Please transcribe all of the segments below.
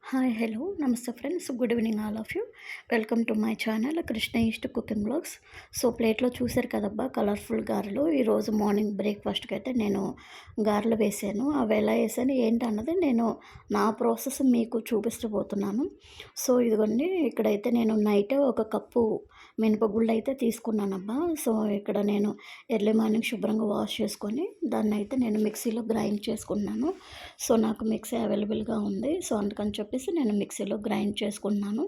Hi hello నమస్తే friends, good evening all of you. Welcome to my channel Krishna east cooking blogs. So ప్లేట్లో చూసారు కదబ్బా colourful గారెలు. ఈరోజు మార్నింగ్ బ్రేక్ఫాస్ట్కి అయితే నేను గారెలు వేసాను. అవి ఎలా వేసాను ఏంటన్నది నేను నా ప్రాసెస్ మీకు చూపించబోతున్నాను. సో ఇదిగోండి, ఇక్కడైతే నేను నైట్ ఒక కప్పు మినపగుళ్ళు అయితే తీసుకున్నానబ్బా. సో ఇక్కడ నేను ఎర్లీ మార్నింగ్ శుభ్రంగా వాష్ చేసుకొని దాన్ని అయితే నేను మిక్సీలో గ్రైండ్ చేసుకున్నాను. సో నాకు మిక్సీ అవైలబుల్గా ఉంది. సో అందుకని చెప్పేసి నేను మిక్సీలో గ్రైండ్ చేసుకున్నాను.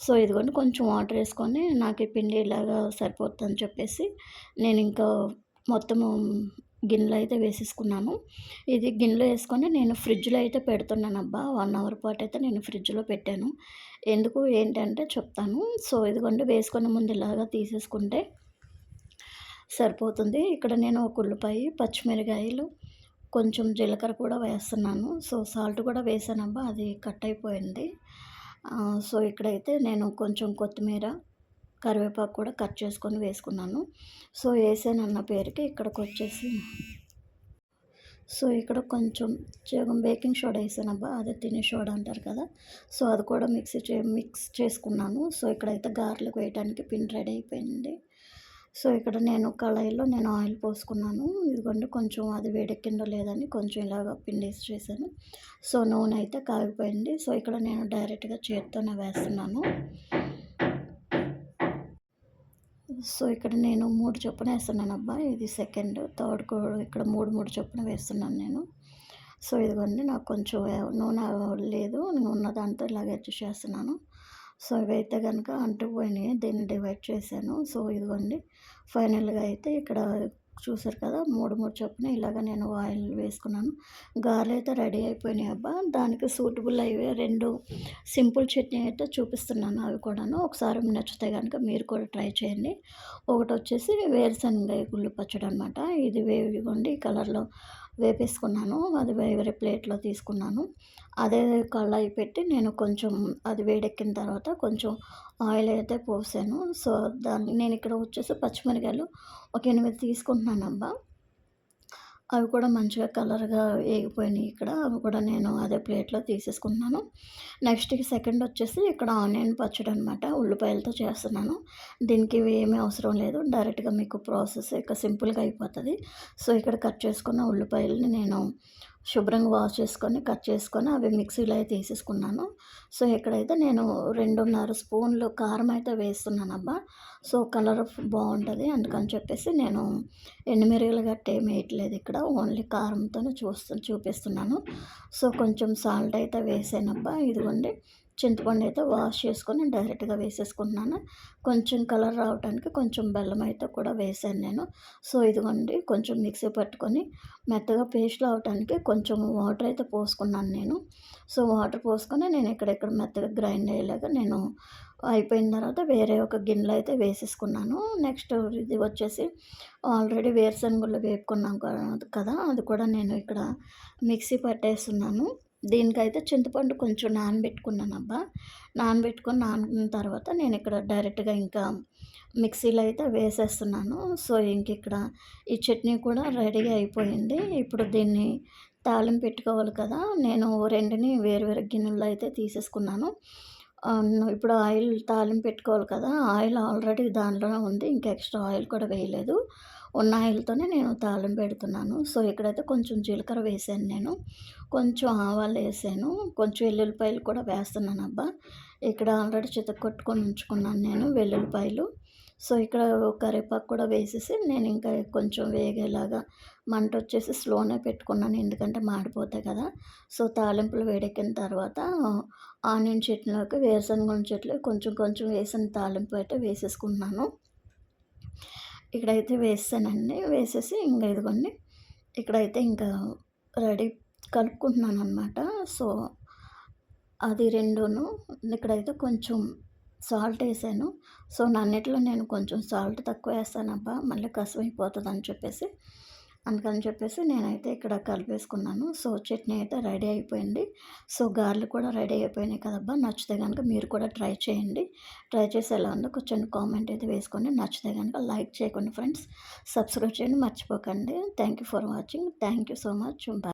సో ఇదిగోండి, కొంచెం వాటర్ వేసుకొని నాకు ఈ పిండి ఇలాగా సరిపోతుందని చెప్పేసి నేను ఇంకా మొత్తము గిన్నెలో అయితే వేసేసుకున్నాను. ఇది గిన్నెలో వేసుకొని నేను ఫ్రిడ్జ్లో అయితే పెడుతున్నానబ్బా. 1 అవర్ పాటు అయితే నేను ఫ్రిడ్జ్లో పెట్టాను. ఎందుకు ఏంటంటే చెప్తాను. సో ఇదిగోండి, వేసుకునే ముందు ఇలాగా తీసేసుకుంటే సరిపోతుంది. ఇక్కడ నేను ఒక ఉల్లిపాయ, పచ్చిమిరకాయలు, కొంచెం జీలకర్ర కూడా వేస్తున్నాను. సో సాల్ట్ కూడా వేసానబ్బా, అది కట్ అయిపోయింది. సో ఇక్కడైతే నేను కొంచెం కొత్తిమీర, కరివేపాకు కూడా కట్ చేసుకొని వేసుకున్నాను. సో వేసానన్న పేరుకి ఇక్కడికొచ్చేసి సో ఇక్కడ కొంచెం బేకింగ్ సోడా వేసానబ్బా, అదే తినే సోడా అంటారు కదా. సో అది కూడా మిక్స్ చేసుకున్నాను. సో ఇక్కడైతే గారెలకు వేయడానికి పిండి రెడీ అయిపోయింది. సో ఇక్కడ నేను కళాయిలో ఆయిల్ పోసుకున్నాను. ఇదిగోండి, కొంచెం అది వేడెక్కిందో లేదని కొంచెం ఇలాగ పిండేసి చేశాను. సో నూనె అయితే కాగిపోయింది. సో ఇక్కడ నేను డైరెక్ట్గా చేత్తోనే వేస్తున్నాను. సో ఇక్కడ నేను 3 చొప్పున వేస్తున్నానబ్బా. ఇది సెకండ్, థర్డ్ కూడా ఇక్కడ 3 చొప్పున వేస్తున్నాను నేను. సో ఇదిగోండి, నాకు కొంచెం నూనె లేదు, ఉన్న దాంతో ఇలాగ అడ్జస్ట్ చేస్తున్నాను. సో ఇవైతే కనుక అంటుకుపోయినాయి, దీన్ని డివైడ్ చేశాను. సో ఇదిగోండి, ఫైనల్గా అయితే ఇక్కడ చూసారు కదా, 3 చొప్పున ఇలాగ నేను ఆయిల్ వేసుకున్నాను. గారెలు అయితే రెడీ అయిపోయినాయి అబ్బా. దానికి సూటబుల్ అయ్యే 2 సింపుల్ చట్నీ అయితే చూపిస్తున్నాను. అవి కూడాను ఒకసారి నచ్చితే కనుక మీరు కూడా ట్రై చేయండి. ఒకటి వచ్చేసి వేరుశనగ గుళ్ళు పచ్చడి అనమాట. ఇది వేగిగొండి ఈ కలర్లో వేపేసుకున్నాను. అది వేరే ప్లేట్లో తీసుకున్నాను. అదే కళాయి పెట్టి నేను కొంచెం అది వేడెక్కిన తర్వాత కొంచెం ఆయిల్ అయితే పోసాను. సో దాన్ని నేను ఇక్కడ వచ్చేసి పచ్చిమిరకాయలు ఒక 8 తీసుకుంటున్నానబ్బా. అవి కూడా మంచిగా కలర్గా వేగిపోయినాయి ఇక్కడ. అవి కూడా నేను అదే ప్లేట్లో తీసేసుకుంటున్నాను. నెక్స్ట్ సెకండ్ వచ్చేసి ఇక్కడ ఆనియన్ పచ్చడి అనమాట. ఉల్లిపాయలతో చేస్తున్నాను. దీనికి ఇవి ఏమీ అవసరం లేదు, డైరెక్ట్గా మీకు ప్రాసెస్ ఇక సింపుల్గా అయిపోతుంది. సో ఇక్కడ కట్ చేసుకున్న ఉల్లిపాయలని నేను శుభ్రంగా వాష్ చేసుకొని కట్ చేసుకొని అవి మిక్సీలో అయితే తీసేసుకున్నాను. సో ఇక్కడైతే నేను 2.5 స్పూన్లు కారం అయితే వేస్తున్నానబ్బా. సో కలర్ బాగుంటుంది అందుకని చెప్పేసి నేను ఎండుమిరగాయలు గట్ట ఏమి వేయట్లేదు ఇక్కడ, ఓన్లీ కారంతోనే చూపిస్తున్నాను. సో కొంచెం సాల్ట్ అయితే వేసానబ్బా. ఇదిగోండి, చింతపండు అయితే వాష్ చేసుకొని డైరెక్ట్గా వేసేసుకుంటున్నాను. కొంచెం కలర్ రావడానికి కొంచెం బెల్లం అయితే కూడా వేసాను నేను. సో ఇదిగోండి, కొంచెం మిక్సీ పట్టుకొని మెత్తగా పేస్ట్లో అవడానికి కొంచెం వాటర్ అయితే పోసుకున్నాను నేను. సో వాటర్ పోసుకొని నేను ఇక్కడ మెత్తగా గ్రైండ్ అయ్యేలాగా నేను అయిపోయిన తర్వాత వేరే ఒక గిన్నెలో అయితే వేసేసుకున్నాను. నెక్స్ట్ ఇది వచ్చేసి ఆల్రెడీ వేరుశనగుళ్ళు వేపుకున్నాం కదా, అది కూడా నేను ఇక్కడ మిక్సీ పట్టేస్తున్నాను. దీనికైతే చింతపండు కొంచెం నానబెట్టుకున్నానబ్బా. నానిన తర్వాత నేను ఇక్కడ డైరెక్ట్గా ఇంకా మిక్సీలో అయితే వేసేస్తున్నాను. సో ఇక్కడ ఈ చట్నీ కూడా రెడీగా అయిపోయింది. ఇప్పుడు దీన్ని తాలింపు పెట్టుకోవాలి కదా, నేను రెండుని వేరు వేరు గిన్నెల్లో అయితే తీసేసుకున్నాను. ఇప్పుడు ఆయిల్ తాలింపు పెట్టుకోవాలి కదా, ఆయిల్ ఆల్రెడీ దాంట్లోనే ఉంది, ఇంకా ఎక్స్ట్రా ఆయిల్ కూడా వేయలేదు. ఉన్న ఆయిల్తోనే నేను తాలింపు పెడుతున్నాను. సో ఇక్కడైతే కొంచెం జీలకర్ర వేసాను నేను, కొంచెం ఆవాలు వేసాను, కొంచెం వెల్లుల్లిపాయలు కూడా వేస్తున్నాను అబ్బా. ఇక్కడ ఆల్రెడీ చితక్కొట్టుకొని ఉంచుకున్నాను నేను వెల్లుల్లిపాయలు. సో ఇక్కడ కరివేపాకు కూడా వేసేసి నేను ఇంకా కొంచెం వేగేలాగా మంట వచ్చేసి స్లోనే పెట్టుకున్నాను, ఎందుకంటే మాడిపోతాయి కదా. సో తాలింపులు వేడెక్కిన తర్వాత ఆనియన్ చట్నీలోకి వేరుశనగ చెట్లు కొంచెం కొంచెం వేసిన తాలింపు అయితే వేసేసుకుంటున్నాను. ఇక్కడైతే వేసానండి. వేసేసి ఇంకా ఇదిగోండి, ఇక్కడైతే ఇంకా రెడీ కలుపుకుంటున్నాను అనమాట. సో అది రెండును ఇక్కడైతే కొంచెం సాల్ట్ వేసాను. సో అన్నిట్లో నేను కొంచెం సాల్ట్ తక్కువ వేస్తానబ్బా, మళ్ళీ కసమైపోతుందని చెప్పేసి, అందుకని చెప్పేసి నేనైతే ఇక్కడ కలిపేసుకున్నాను. సో చట్నీ అయితే రెడీ అయిపోయింది. సో గారెలు కూడా రెడీ అయిపోయినాయి కదబ్బా. నచ్చితే కనుక మీరు కూడా ట్రై చేయండి. ట్రై చేసి ఎలా ఉందో కొంచెం కామెంట్ అయితే వేసుకోండి. నచ్చితే కనుక లైక్ చేయకండి ఫ్రెండ్స్, సబ్స్క్రైబ్ చేయండి మర్చిపోకండి. Thank you for watching. Thank you so much. Bye.